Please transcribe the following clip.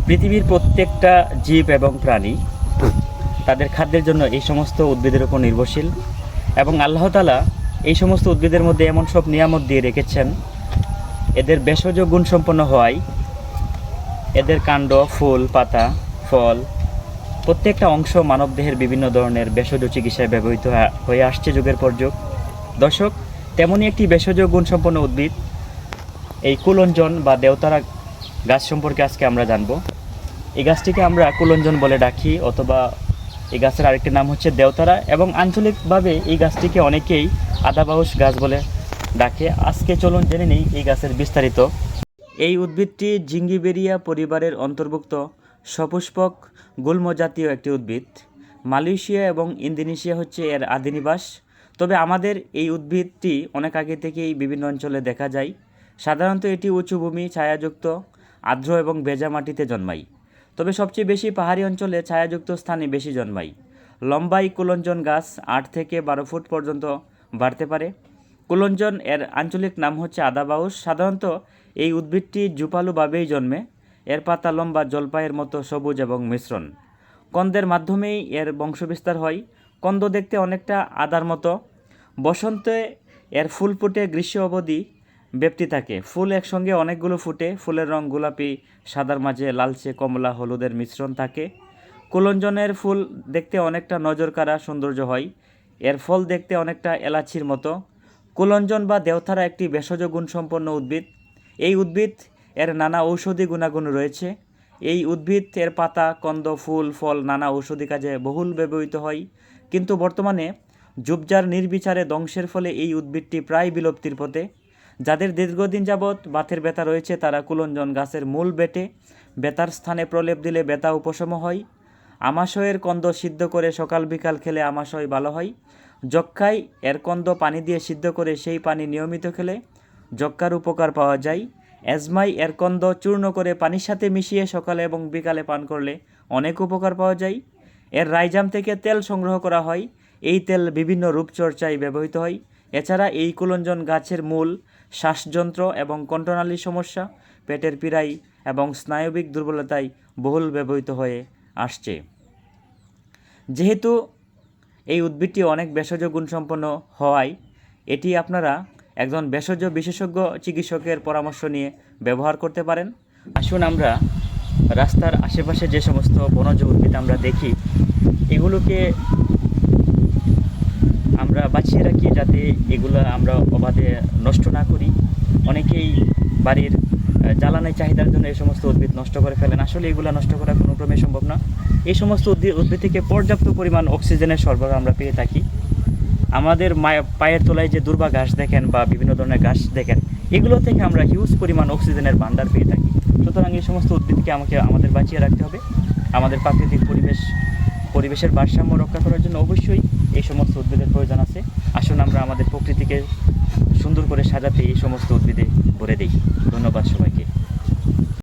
পৃথিবীর প্রত্যেকটা জীব এবং প্রাণী তাদের খাদ্যের জন্য এই সমস্ত উদ্ভিদের উপর নির্ভরশীল এবং আল্লাহ তাআলা এই সমস্ত উদ্ভিদের মধ্যে এমন সব নিয়ামত দিয়ে রেখেছেন এদের ভেষজ গুণসম্পন্ন হওয়ায় এদের কাণ্ড, ফুল, পাতা, ফল প্রত্যেকটা অংশ মানবদেহের বিভিন্ন ধরনের ভেষজ চিকিৎসায় ব্যবহৃত হয়ে আসছে যুগের পর যুগ। দর্শক, তেমনই একটি ভেষজ গুণসম্পন্ন উদ্ভিদ এই কুলঞ্জন বা দেওতারা গাছ সম্পর্কে আজকে আমরা জানব। এই গাছটিকে আমরা কুলঞ্জন বলে ডাকি, অথবা এই গাছের আরেকটি নাম হচ্ছে দেওতারা, এবং আঞ্চলিকভাবে এই গাছটিকে অনেকেই আদাবাউস গাছ বলে ডাকে। আজকে চলুন জেনে নিই এই গাছের বিস্তারিত। এই উদ্ভিদটি জিঙ্গিবেরিয়া পরিবারের অন্তর্ভুক্ত সপুষ্পক গুল্ম জাতীয় একটি উদ্ভিদ। মালয়েশিয়া এবং ইন্দোনেশিয়া হচ্ছে এর আদি নিবাস। তবে আমাদের এই উদ্ভিদটি অনেক আগে থেকেই বিভিন্ন অঞ্চলে দেখা যায়। সাধারণত এটি উঁচু ভূমি, ছায়াযুক্ত, আর্দ্র এবং ভেজা মাটিতে জন্মায়। তবে সবচেয়ে বেশি পাহাড়ি অঞ্চলে ছায়াযুক্ত স্থানে বেশি জন্মায়। লম্বাই কুলঞ্জন গাছ 8 থেকে 12 ফুট পর্যন্ত বাড়তে পারে। কুলঞ্জন এর আঞ্চলিক নাম হচ্ছে আদাবাউস। সাধারণত এই উদ্ভিদটি ঝুপালুভাবেই জন্মে। এর পাতা লম্বা, জলপাইয়ের মতো সবুজ এবং মিশ্রণ। কন্দের মাধ্যমেই এর বংশবিস্তার হয়। কন্দ দেখতে অনেকটা আদার মতো। বসন্তে এর ফুল ফুটে গ্রীষ্ম অবধি ব্যাপ্তি থাকে। ফুল একসঙ্গে অনেকগুলো ফুটে। ফুলের রং গোলাপি, সাদার মাঝে লালচে, কমলা, হলুদের মিশ্রণ থাকে। কুলঞ্জনের ফুল দেখতে অনেকটা নজরকাড়া সৌন্দর্য হয়। এর ফল দেখতে অনেকটা এলাচির মতো। কুলঞ্জন বা দেওথারা একটি ভেষজ গুণসম্পন্ন উদ্ভিদ। এই উদ্ভিদ এর নানা ঔষধি গুণাগুণ রয়েছে। এই উদ্ভিদ এর পাতা, কন্দ, ফুল, ফল নানা ঔষধি কাজে বহুল ব্যবহৃত হয়। কিন্তু বর্তমানে ঝোপঝাড় নির্বিচারে ধ্বংসের ফলে এই উদ্ভিদটি প্রায় বিলুপ্তির পথে। যাদের দীর্ঘদিন যাবৎ বাতের ব্যথা রয়েছে তারা কুলঞ্জন গাছের মূল বেটে ব্যথার স্থানে প্রলেপ দিলে ব্যথা উপশম হয়। আমাশয়ের কন্দ সিদ্ধ করে সকাল বিকাল খেলে আমাশয় ভালো হয়। যক্ষ্মায় এর কন্দ পানি দিয়ে সিদ্ধ করে সেই পানি নিয়মিত খেলে যক্ষ্মার উপকার পাওয়া যায়। অ্যাজমায় এর কন্দ চূর্ণ করে পানির সাথে মিশিয়ে সকালে এবং বিকালে পান করলে অনেক উপকার পাওয়া যায়। এর রাইজাম থেকে তেল সংগ্রহ করা হয়। এই তেল বিভিন্ন রূপচর্চায় ব্যবহৃত হয়। এছাড়া এই কুলঞ্জন গাছের মূল শ্বাসযন্ত্র এবং কণ্ঠনালীর সমস্যা, পেটের পীড়ায় এবং স্নায়বিক দুর্বলতায় বহুল ব্যবহৃত হয়ে আসছে। যেহেতু এই উদ্ভিদটি অনেক ভেষজ গুণসম্পন্ন হওয়ায় এটি আপনারা একজন ভেষজ বিশেষজ্ঞ চিকিৎসকের পরামর্শ নিয়ে ব্যবহার করতে পারেন। আসুন আমরা রাস্তার আশেপাশে যে সমস্ত বনজ উদ্ভিদ আমরা দেখি এগুলোকে আমরা বাঁচিয়ে রাখি, যাতে এগুলো আমরা অবাধে নষ্ট না করি। অনেকেই বাড়ির জ্বালানি চাহিদার জন্য এই সমস্ত উদ্ভিদ নষ্ট করে ফেলেন। আসলে এগুলো নষ্ট করা কোনো ক্রমে সম্ভব না। এই সমস্ত উদ্ভিদ থেকে পর্যাপ্ত পরিমাণ অক্সিজেনের সরবরাহ আমরা পেয়ে থাকি। আমাদের পায়ের তলায় যে দুর্বা ঘাস দেখেন বা বিভিন্ন ধরনের ঘাস দেখেন, এগুলো থেকে আমরা হিউজ পরিমাণ অক্সিজেনের ভান্ডার পেয়ে থাকি। সুতরাং এই সমস্ত উদ্ভিদকে আমাদের বাঁচিয়ে রাখতে হবে। আমাদের প্রাকৃতিক পরিবেশের ভারসাম্য রক্ষা করার জন্য অবশ্যই এই সমস্ত উদ্ভিদের প্রয়োজন আছে। আসুন আমরা আমাদের প্রকৃতিকে সুন্দর করে সাজাতে এই সমস্ত উদ্ভিদে ভরে দিই। ধন্যবাদ সবাইকে।